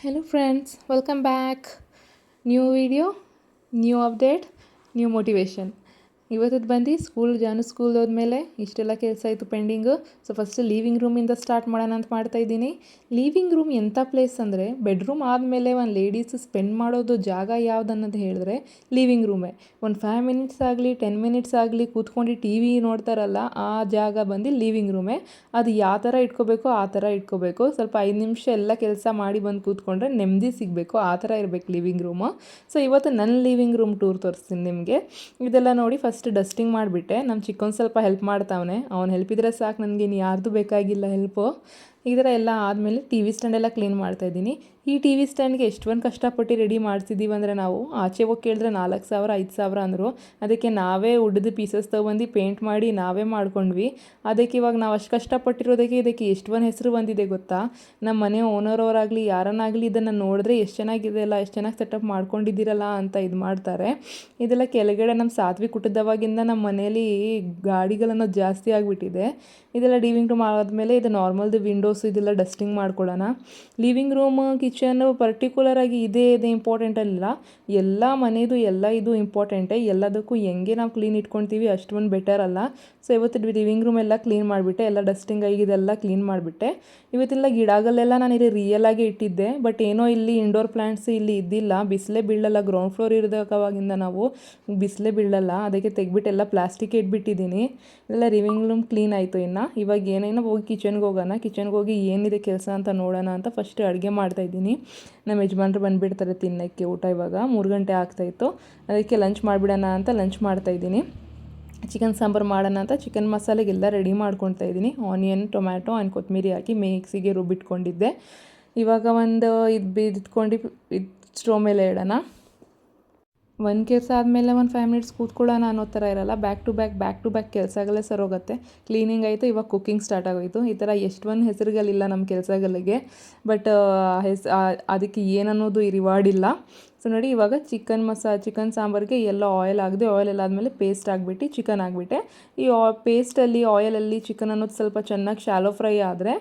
Hello friends, welcome back. New video, new update, new motivation. ಇವತ್ತದು ಬಂದು school ಹೋದ್ಮೇಲೆ ಇಷ್ಟೆಲ್ಲ ಕೆಲಸ ಆಯಿತು ಪೆಂಡಿಂಗು. ಸೊ ಫಸ್ಟ್ ಲೀವಿಂಗ್ ರೂಮಿಂದ ಸ್ಟಾರ್ಟ್ ಮಾಡೋಣ ಅಂತ ಮಾಡ್ತಾಯಿದ್ದೀನಿ. ಲೀವಿಂಗ್ ರೂಮ್ ಎಂಥ ಪ್ಲೇಸ್ ಅಂದರೆ ಬೆಡ್ರೂಮ್ ಆದಮೇಲೆ ಒಂದು ಲೇಡೀಸ್ ಸ್ಪೆಂಡ್ ಮಾಡೋದು ಜಾಗ ಯಾವ್ದು ಅನ್ನೋದು ಹೇಳಿದ್ರೆ ಲೀವಿಂಗ್ ರೂಮೇ. ಒಂದು 5 ಮಿನಿಟ್ಸ್ ಆಗಲಿ 10 ಮಿನಿಟ್ಸ್ ಆಗಲಿ ಕೂತ್ಕೊಂಡು ಟಿ ವಿ ನೋಡ್ತಾರಲ್ಲ, ಆ ಜಾಗ ಬಂದು ಲೀವಿಂಗ್ ರೂಮೇ. ಅದು ಯಾವ ಥರ ಇಟ್ಕೋಬೇಕು ಆ ಥರ ಇಟ್ಕೋಬೇಕು. ಸ್ವಲ್ಪ 5 ನಿಮಿಷ ಎಲ್ಲ ಕೆಲಸ ಮಾಡಿ ಬಂದು ಕೂತ್ಕೊಂಡ್ರೆ ನೆಮ್ಮದಿ ಸಿಗಬೇಕು, ಆ ಥರ ಇರಬೇಕು ಲಿವಿಂಗ್ ರೂಮು. ಸೊ ಇವತ್ತು ನನ್ನ ಲಿವಿಂಗ್ ರೂಮ್ ಟೂರ್ ತೋರಿಸ್ತೀನಿ ನಿಮಗೆ. ಇದೆಲ್ಲ ನೋಡಿ ಫಸ್ಟ್ ಡಸ್ಟಿಂಗ್ ಮಾಡಿಬಿಟ್ಟೆ. ನಮ್ಮ ಚಿಕ್ಕವನು ಸ್ವಲ್ಪ ಹೆಲ್ಪ್ ಮಾಡ್ತಾವನೆ, ಅವ್ನು ಹೆಲ್ಪ್ ಇದ್ದರೆ ಸಾಕು, ನನಗೆ ಇನ್ನು ಯಾರ್ದು ಬೇಕಾಗಿಲ್ಲ ಹೆಲ್ಪು. ಈ ಥರ ಎಲ್ಲ ಆದಮೇಲೆ ಟಿ ವಿ ಸ್ಟ್ಯಾಂಡೆಲ್ಲ ಕ್ಲೀನ್ ಮಾಡ್ತಾಯಿದ್ದೀನಿ. ಈ ಟಿ ವಿ ಸ್ಟ್ಯಾಂಡ್ಗೆ ಎಷ್ಟೊಂದು ಕಷ್ಟಪಟ್ಟು ರೆಡಿ ಮಾಡ್ತಿದ್ದೀವಿ ಅಂದರೆ, ನಾವು ಆಚೆ ಹೋಗಿ ಕೇಳಿದ್ರೆ 4,000 5,000 ಅಂದರು. ಅದಕ್ಕೆ ನಾವೇ ಉಡ್ದು ಪೀಸಸ್ ತೊಗೊಂಡು ಪೇಂಟ್ ಮಾಡಿ ನಾವೇ ಮಾಡ್ಕೊಂಡ್ವಿ. ಅದಕ್ಕೆ ಇವಾಗ ನಾವು ಅಷ್ಟು ಕಷ್ಟಪಟ್ಟಿರೋದಕ್ಕೆ ಇದಕ್ಕೆ ಎಷ್ಟೊಂದು ಹೆಸರು ಬಂದಿದೆ ಗೊತ್ತಾ. ನಮ್ಮ ಮನೆ ಓನರವರಾಗಲಿ ಯಾರನ್ನಾಗಲಿ ಇದನ್ನು ನೋಡಿದ್ರೆ ಎಷ್ಟು ಚೆನ್ನಾಗಿದೆ ಅಲ್ಲ, ಎಷ್ಟು ಚೆನ್ನಾಗಿ ಸೆಟಪ್ ಮಾಡ್ಕೊಂಡಿದ್ದೀರಲ್ಲ ಅಂತ ಇದು ಮಾಡ್ತಾರೆ. ಇದೆಲ್ಲ ಕೆಳಗಡೆ ನಮ್ಮ ಸಾತ್ವಿ ಕುಟುಂಬದವಾಗಿಂದ ನಮ್ಮ ಮನೇಲಿ ಗಾಡಿಗಳನ್ನೋದು ಜಾಸ್ತಿ ಆಗಿಬಿಟ್ಟಿದೆ. ಇದೆಲ್ಲ ಲಿವಿಂಗ್ ರೂಮ್ ಆದಮೇಲೆ ಇದು ನಾರ್ಮಲ್ದು ವಿಂಡೋಸ್ ಇದೆಲ್ಲ ಡಸ್ಟಿಂಗ್ ಮಾಡ್ಕೊಳ್ಳೋಣ. ಲಿವಿಂಗ್ ರೂಮ್ ಕಿಚನ್ನು ಪರ್ಟಿಕ್ಯುಲರಾಗಿ ಇದೇ ಇಂಪಾರ್ಟೆಂಟ್ ಅಲ್ಲ, ಎಲ್ಲ ಮನೆಯದು ಎಲ್ಲ ಇದು ಇಂಪಾರ್ಟೆಂಟೇ. ಎಲ್ಲದಕ್ಕೂ ಹೆಂಗೆ ನಾವು ಕ್ಲೀನ್ ಇಟ್ಕೊಳ್ತೀವಿ ಅಷ್ಟೊಂದು ಬೆಟರ್ ಅಲ್ಲ. ಸೊ ಇವತ್ತು ಲಿವಿಂಗ್ ರೂಮ್ ಎಲ್ಲ ಕ್ಲೀನ್ ಮಾಡಿಬಿಟ್ಟೆ, ಎಲ್ಲ ಡಸ್ಟಿಂಗ್ ಆಗಿ ಇದೆಲ್ಲ ಕ್ಲೀನ್ ಮಾಡಿಬಿಟ್ಟೆ. ಇವತ್ತೆಲ್ಲ ಗಿಡಗಳೆಲ್ಲ ನಾನು ಇಲ್ಲಿ ರಿಯಲಾಗಿ ಇಟ್ಟಿದ್ದೆ, ಬಟ್ ಏನೋ ಇಲ್ಲಿ ಇಂಡೋರ್ ಪ್ಲ್ಯಾಂಟ್ಸ್ ಇಲ್ಲಿ ಇದ್ದಿಲ್ಲ, ಬಿಸಿಲೇ ಬೀಳಲ್ಲ. ಗ್ರೌಂಡ್ ಫ್ಲೋರ್ ಇರೋದಕ್ಕವಾಗಿಂದ ನಾವು ಬಿಸಿಲೇ ಬೀಳಲ್ಲ, ಅದಕ್ಕೆ ತೆಗ್ಬಿಟ್ಟು ಎಲ್ಲ ಪ್ಲಾಸ್ಟಿಕ್ ಇಟ್ಬಿಟ್ಟಿದ್ದೀನಿ. ಎಲ್ಲ ಲಿವಿಂಗ್ ರೂಮ್ ಕ್ಲೀನ್ ಆಯಿತು. ಇವಾಗ ಏನೇನೋ ಹೋಗಿ ಕಿಚನ್ಗೆ ಹೋಗೋಣ. ಕಿಚನ್ಗೆ ಹೋಗಿ ಏನಿದೆ ಕೆಲಸ ಅಂತ ನೋಡೋಣ ಅಂತ ಫಸ್ಟ್ ಅಡುಗೆ ಮಾಡ್ತಾಯಿದ್ದೀನಿ. ನಮ್ಮ ಯಜಮಾನ್ರು ಬಂದುಬಿಡ್ತಾರೆ ತಿನ್ನೋಕ್ಕೆ ಊಟ. ಇವಾಗ 3 ಗಂಟೆ ಆಗ್ತಾಯಿತ್ತು, ಅದಕ್ಕೆ ಲಂಚ್ ಮಾಡಿಬಿಡೋಣ ಅಂತ ಲಂಚ್ ಮಾಡ್ತಾಯಿದ್ದೀನಿ. ಚಿಕನ್ ಸಾಂಬಾರು ಮಾಡೋಣ ಅಂತ ಚಿಕನ್ ಮಸಾಲೆಗೆಲ್ಲ ರೆಡಿ ಮಾಡ್ಕೊಳ್ತಾ ಇದ್ದೀನಿ. ಆನಿಯನ್ ಟೊಮ್ಯಾಟೊ ಆ್ಯಂಡ್ ಕೊತ್ತಂಬರಿ ಹಾಕಿ ಮಿಕ್ಸಿಗೆ ರುಬ್ಬಿಟ್ಕೊಂಡಿದ್ದೆ. ಇವಾಗ ಒಂದು ಇಟ್ಕೊಂಡು ಸ್ಟವ್ ಮೇಲೆ ಇಡೋಣ. ಒಂದು ಕೆಲಸ ಆದಮೇಲೆ ಒಂದು 5 ಮಿನಿಟ್ಸ್ ಕೂತ್ಕೊಳ್ಳೋಣ ಅನ್ನೋ ಥರ ಇರಲ್ಲ. ಬ್ಯಾಕ್ ಟು ಬ್ಯಾಕ್ ಕೆಲಸಗಳೇ ಸರೋಗುತ್ತೆ. ಕ್ಲೀನಿಂಗ್ ಆಯಿತು, ಇವಾಗ ಕುಕ್ಕಿಂಗ್ ಸ್ಟಾರ್ಟ್ ಆಗೋಯಿತು. ಈ ಥರ ಎಷ್ಟೊಂದು ಹೆಸರುಗಳಿಲ್ಲ ನಮ್ಮ ಕೆಲಸಗಳಿಗೆ, ಬಟ್ ಅದಕ್ಕೆ ಏನನ್ನೋದು ರಿವಾರ್ಡ್ ಇಲ್ಲ. ಸೊ ನೋಡಿ, ಇವಾಗ ಚಿಕನ್ ಸಾಂಬಾರಿಗೆ ಎಲ್ಲ ಆಯಿಲ್ ಆಗಿದೆ. ಆಯಿಲ್ ಎಲ್ಲ ಆದಮೇಲೆ ಪೇಸ್ಟ್ ಆಗಿಬಿಟ್ಟು ಚಿಕನ್ ಆಗಿಬಿಟ್ಟೆ. ಈ ಪೇಸ್ಟಲ್ಲಿ ಆಯಿಲಲ್ಲಿ ಚಿಕನ್ ಅನ್ನೋದು ಸ್ವಲ್ಪ ಚೆನ್ನಾಗಿ ಶಾಲೋ ಫ್ರೈ ಆದರೆ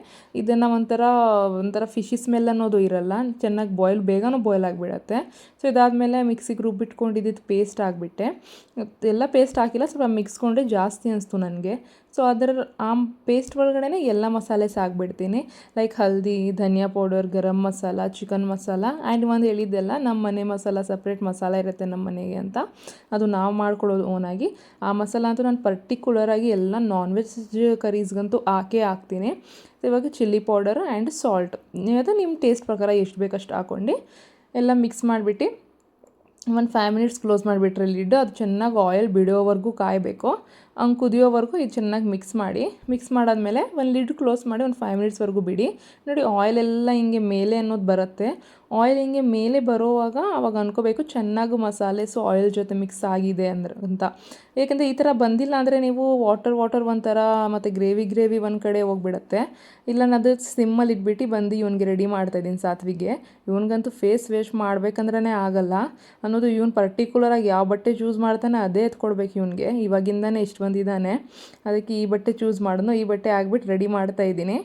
ಇದನ್ನು ಒಂಥರ ಫಿಶಿ ಸ್ಮೆಲ್ ಅನ್ನೋದು ಇರಲ್ಲ, ಚೆನ್ನಾಗಿ ಬೇಗನೂ ಬಾಯ್ಲ್ ಆಗಿಬಿಡತ್ತೆ. ಸೊ ಇದಾದಮೇಲೆ ಮಿಕ್ಸಿಗೆ ರುಬ್ಬಿಟ್ಕೊಂಡಿದ್ದು ಪೇಸ್ಟ್ ಆಗಿಬಿಟ್ಟೆ. ಎಲ್ಲ ಪೇಸ್ಟ್ ಹಾಕಿಲ್ಲ, ಸ್ವಲ್ಪ ಮಿಕ್ಸ್ಕೊಂಡ್ರೆ ಜಾಸ್ತಿ ಅನಿಸ್ತು ನನಗೆ. ಸೊ ಆ ಪೇಸ್ಟ್ ಒಳಗಡೆ ಎಲ್ಲ ಮಸಾಲೆಸ್ ಹಾಕ್ಬಿಡ್ತೀನಿ. Like haldi, dhaniya powder, garam masala, chicken masala and ಒಂದು ಹೇಳಿದ್ದೆಲ್ಲ ನಮ್ಮ ಮನೆ ಮಸಾಲ, ಸಪ್ರೇಟ್ ಮಸಾಲ ಇರುತ್ತೆ ನಮ್ಮ ಮನೆಗೆ ಅಂತ, ಅದು ನಾವು ಮಾಡ್ಕೊಳ್ಳೋದು ಓನಾಗಿ. ಆ ಮಸಾಲ ಅಂತೂ ನಾನು ಪರ್ಟಿಕ್ಯುಲರಾಗಿ ಎಲ್ಲ ನಾನ್ ವೆಜ್ ಕರೀಸ್ಗಂತೂ ಹಾಕ್ತೀನಿ. ಇವಾಗ ಚಿಲ್ಲಿ ಪೌಡರ್ ಆ್ಯಂಡ್ ಸಾಲ್ಟ್ ಅದು ನಿಮ್ಮ ಟೇಸ್ಟ್ ಪ್ರಕಾರ ಎಷ್ಟು ಬೇಕಷ್ಟು ಹಾಕ್ಕೊಂಡು ಎಲ್ಲ ಮಿಕ್ಸ್ ಮಾಡಿಬಿಟ್ಟು ಒಂದು 5 ಮಿನಿಟ್ಸ್ ಕ್ಲೋಸ್ ಮಾಡಿಬಿಟ್ರೆ ಲಿಡ್. ಅದು ಚೆನ್ನಾಗಿ ಆಯಿಲ್ ಬಿಡೋವರೆಗೂ ಕಾಯಬೇಕು. ಹಂಗೆ ಕುದಿಯೋವರೆಗೂ ಇದು ಚೆನ್ನಾಗಿ ಮಿಕ್ಸ್ ಮಾಡಾದ್ಮೇಲೆ ಒಂದು ಲಿಡ್ ಕ್ಲೋಸ್ ಮಾಡಿ ಒಂದು 5 ಮಿನಿಟ್ಸ್ವರೆಗೂ ಬಿಡಿ. ನೋಡಿ, ಆಯಿಲೆಲ್ಲ ಹಿಂಗೆ ಮೇಲೆ ಅನ್ನೋದು ಬರುತ್ತೆ. ಆಯಿಲ್ ಹಿಂಗೆ ಮೇಲೆ ಬರೋವಾಗ ಅವಾಗ ಅನ್ಕೋಬೇಕು ಚೆನ್ನಾಗಿ ಮಸಾಲೆಸು ಆಯಿಲ್ ಜೊತೆ ಮಿಕ್ಸ್ ಆಗಿದೆ ಅಂತ. ಏಕೆಂದರೆ ಈ ಥರ ಬಂದಿಲ್ಲ ಅಂದರೆ ನೀವು ವಾಟರ್ ಒಂಥರ ಮತ್ತು ಗ್ರೇವಿ ಒಂದು ಕಡೆ ಹೋಗ್ಬಿಡತ್ತೆ. ಇಲ್ಲ ನಾನು ಅದು ಸಿಮ್ಮಲ್ಲಿ ಇಟ್ಬಿಟ್ಟು ಬಂದು ಇವನಿಗೆ ರೆಡಿ ಮಾಡ್ತಾಯಿದ್ದೀನಿ ಸಾತ್ವಿಗೆ. ಇವನಿಗಂತೂ ಫೇಸ್ ವಾಶ್ ಮಾಡ್ಬೇಕಂದ್ರೇ ಆಗಲ್ಲ ಅನ್ನೋದು. ಇವನು ಪರ್ಟಿಕ್ಯುಲರಾಗಿ ಯಾವ ಬಟ್ಟೆ ಚೂಸ್ ಮಾಡ್ತಾನೆ ಅದೇ ಎತ್ಕೊಡ್ಬೇಕು ಇವನಿಗೆ. ಇವಾಗಿಂದನೇ ಇಷ್ಟು ಬಂದಿದ್ದಾನೆ, ಅದಕ್ಕೆ ಈ ಬಟ್ಟೆ ಚೂಸ್ ಮಾಡಿದ್ನು. ಈ ಬಟ್ಟೆ ಆಗಿಬಿಟ್ಟು ರೆಡಿ ಮಾಡ್ತಾಯಿದ್ದೀನಿ.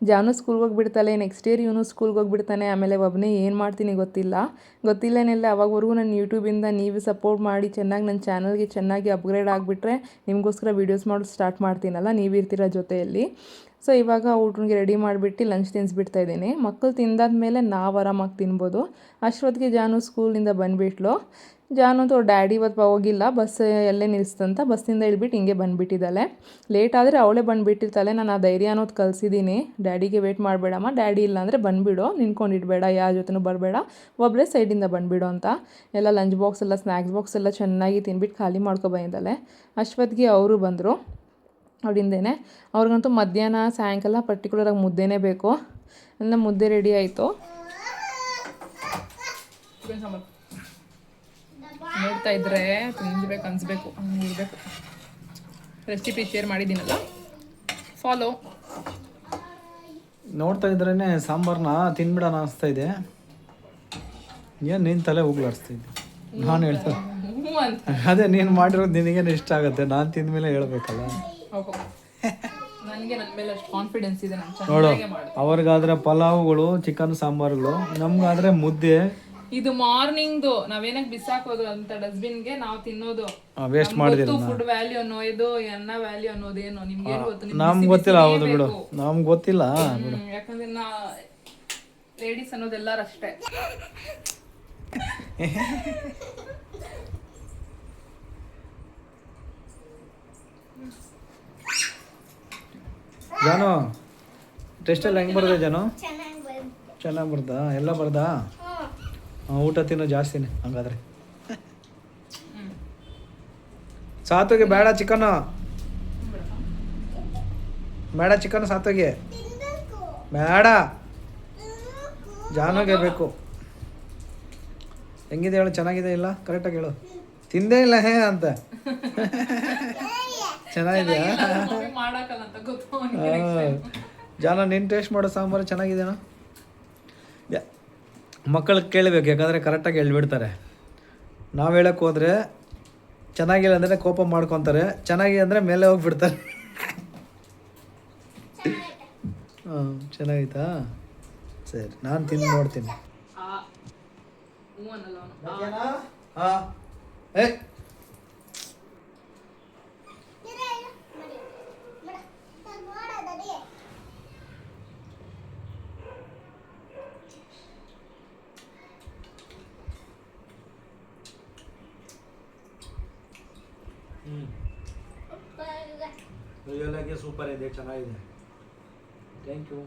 ಜಾನು ಸ್ಕೂಲ್ಗೆ ಹೋಗ್ಬಿಡ್ತಾಳೆ, ನೆಕ್ಸ್ಟ್ ಇಯರ್ ಇವನು ಸ್ಕೂಲ್ಗೆ ಹೋಗ್ಬಿಡ್ತಾನೆ. ಆಮೇಲೆ ಒಬ್ಬನೇ ಏನು ಮಾಡ್ತೀನಿ ಗೊತ್ತಿಲ್ಲನೇಲ್ಲ. ಅವಾಗವರೆಗೂ ನನ್ನ ಯೂಟ್ಯೂಬಿಂದ ನೀವು ಸಪೋರ್ಟ್ ಮಾಡಿ ಚೆನ್ನಾಗಿ ನನ್ನ ಚಾನಲ್ಗೆ ಚೆನ್ನಾಗಿ ಅಪ್ಗ್ರೇಡ್ ಆಗಿಬಿಟ್ರೆ ನಿಮಗೋಸ್ಕರ ವೀಡಿಯೋಸ್ ಮಾಡೋದು ಸ್ಟಾರ್ಟ್ ಮಾಡ್ತೀನಲ್ಲ, ನೀವಿರ್ತೀರ ಜೊತೆಯಲ್ಲಿ. ಸೊ ಇವಾಗ ಊಟನಿಗೆ ರೆಡಿ ಮಾಡಿಬಿಟ್ಟು ಲಂಚ್ ತಿನ್ನಿಸ್ಬಿಡ್ತಾಯಿದ್ದೀನಿ. ಮಕ್ಕಳು ತಿಂದಾದ್ಮೇಲೆ ನಾವು ಆರಾಮಾಗಿ ತಿನ್ಬೋದು. ಅಷ್ಟೊತ್ತಿಗೆ ಜಾನು ಸ್ಕೂಲಿಂದ ಬಂದುಬಿಟ್ಲು. ಜಾನು ಅಂತೂ ಡ್ಯಾಡಿ ಇವತ್ತು ಹೋಗಿಲ್ಲ, ಬಸ್ ಎಲ್ಲೇ ನಿಲ್ಲಿಸ್ತಂತ ಬಸ್ಸಿಂದ ಇಳ್ಬಿಟ್ಟು ಹಿಂಗೆ ಬಂದುಬಿಟ್ಟಿದ್ದಾಳೆ. ಲೇಟ್ ಆದರೆ ಅವಳೇ ಬಂದುಬಿಟ್ಟಿರ್ತಾಳೆ. ನಾನು ಆ ಧೈರ್ಯ ಅನ್ನೋದು ಕಲಿಸಿದ್ದೀನಿ, ಡ್ಯಾಡಿಗೆ ವೇಟ್ ಮಾಡಬೇಡಮ್ಮ, ಡ್ಯಾಡಿ ಇಲ್ಲ ಅಂದರೆ ಬಂದುಬಿಡು, ನಿಂತ್ಕೊಂಡಿಡಬೇಡ, ಯಾರ ಜೊತೆನೂ ಬರಬೇಡ, ಒಬ್ಬರೇ ಸೈಡಿಂದ ಬಂದುಬಿಡು ಅಂತ. ಎಲ್ಲ ಲಂಚ್ ಬಾಕ್ಸ್ ಎಲ್ಲ ಸ್ನ್ಯಾಕ್ಸ್ ಬಾಕ್ಸ್ ಎಲ್ಲ ಚೆನ್ನಾಗಿ ತಿನ್ಬಿಟ್ಟು ಖಾಲಿ ಮಾಡ್ಕೊಬಂದಿದ್ದಾಳೆ. ಅಷ್ಟೊತ್ತಿಗೆ ಅವರು ಬಂದರು ಅವಳಿಂದೇನೆ. ಅವ್ರಿಗಂತೂ ಮಧ್ಯಾಹ್ನ ಸಾಯಂಕಾಲ ಪರ್ಟಿಕ್ಯುಲರಾಗಿ ಮುದ್ದೆನೇ ಬೇಕು. ಎಲ್ಲ ಮುದ್ದೆ ರೆಡಿ ಆಯಿತು. ನೋಡ್ತಾ ಇದ್ರೆ ತಿನ್ಬೇಕು ಅನಿಸ್ಬೇಕು, ಇರಬೇಕು. ರೆಸಿಪಿ ಶೇರ್ ಮಾಡಿದ್ದೀನಲ್ಲ, ಫಾಲೋ. ನೋಡ್ತಾ ಇದ್ರೇ ಸಾಂಬಾರನ್ನ ತಿನ್ಬಿಡೋಣ ಅನಿಸ್ತಾ ಇದೆ. ಏನು ನಿನ್ನ ತಲೆ ಹೋಗ್ಲಾಡಿಸ್ತಿದ್ದೆ ನಾನು ಹೇಳ್ತಾರೆ. ಅದೇ ನೀನು ಮಾಡಿರೋದು ನಿನಗೇನು ಇಷ್ಟ ಆಗುತ್ತೆ, ನಾನು ತಿಂದಮೇಲೆ ಹೇಳ್ಬೇಕಲ್ಲ. ನಾನು ನನಗೆ ನನ್ನ ಮೇಲೆ ಅಷ್ಟು ಕಾನ್ಫಿಡೆನ್ಸ್ ಇದೆ, ನಾನು ನೋಡು, ಚೆನ್ನಾಗೇ ಮಾಡ್ತೀನಿ. ಅವ್ರಿಗಾದ್ರೆ ಪಲಾವ್ಗಳು, ಚಿಕನ್ ಸಾಂಬಾರುಗಳು, ನಮ್ಗಾದ್ರೆ ಮುದ್ದೆ. ಇದು ಮಾರ್ನಿಂಗ್ದು ನಾವೇನಕ್ಕೆ ಬಿಸಾಕೋದು ಅಂತ ಡಸ್ಟ್ಬಿನ್ಗೆ ನಾವು ತಿನ್ನೋದು. ವೇಸ್ಟ್ ಮಾಡಿದಿರ. ಫುಡ್ ವ್ಯಾಲ್ಯೂ ಅನ್ನೋದು, ಅನ್ನ ವ್ಯಾಲ್ಯೂ ಅನ್ನೋದೇನು ನಿಮ್ಗೆ ಏನು ಗೊತ್ತು? ನಮ್ಗೆ ಗೊತ್ತಿಲ್ಲ. ಹೌದು ಬಿಡು, ನಮ್ಗೆ ಗೊತ್ತಿಲ್ಲ ಬಿಡು. ಯಾಕಂದ್ರೆ ಲೇಡೀಸ್ ಅನ್ನೋದೆಲ್ಲರೂ ಅಷ್ಟೇ. ಜಾನು, ಟೆಸ್ಟ್ ಎಲ್ಲ ಹೆಂಗೆ ಬರ್ತದೆ ಜಾನು? ಚೆನ್ನಾಗಿ ಬರ್ದಾ? ಎಲ್ಲ ಬರ್ದಾ? ಊಟ ತಿನ್ನೋ ಜಾಸ್ತಿನೇ ಹಂಗಾದ್ರೆ. ಸಾತೋಗೆ ಬೇಡ ಚಿಕನ್, ಬೇಡ ಚಿಕನ್ ಸಾತೋಗೆ ಬೇಡ, ಜಾನುಗೆ ಬೇಕು. ಹೆಂಗಿದೆ ಹೇಳು? ಚೆನ್ನಾಗಿದೆ ಇಲ್ಲ? ಕರೆಕ್ಟಾಗಿ ಹೇಳು. ತಿಂದೇ ಇಲ್ಲ ಹೇ ಅಂತ. ಚೆನ್ನಾಗಿದೆಯಾ? ಜಾನ, ನಿನ್ನ ಟೇಸ್ಟ್ ಮಾಡೋ ಸಾಂಬಾರು ಚೆನ್ನಾಗಿದೆಯಾ? ಮಕ್ಕಳಿಗೆ ಕೇಳಬೇಕು, ಯಾಕಂದರೆ ಕರೆಕ್ಟಾಗಿ ಹೇಳ್ಬಿಡ್ತಾರೆ. ನಾವು ಹೇಳಕ್ಕೆ ಹೋದರೆ ಚೆನ್ನಾಗಿಲ್ಲ ಅಂದರೆ ಕೋಪ ಮಾಡ್ಕೊತಾರೆ, ಚೆನ್ನಾಗಿ ಅಂದರೆ ಮೇಲೆ ಹೋಗ್ಬಿಡ್ತಾರೆ. ಹಾಂ, ಚೆನ್ನಾಗಿತ್ತಾ? ಸರಿ, ನಾನು ತಿಂದು ನೋಡ್ತೀನಿ. ಹಾಂ, ಏ ರಿಯಲಾಗಿ ಸೂಪರ್ ಇದೆ, ಚೆನ್ನಾಗಿದೆ. Thank you.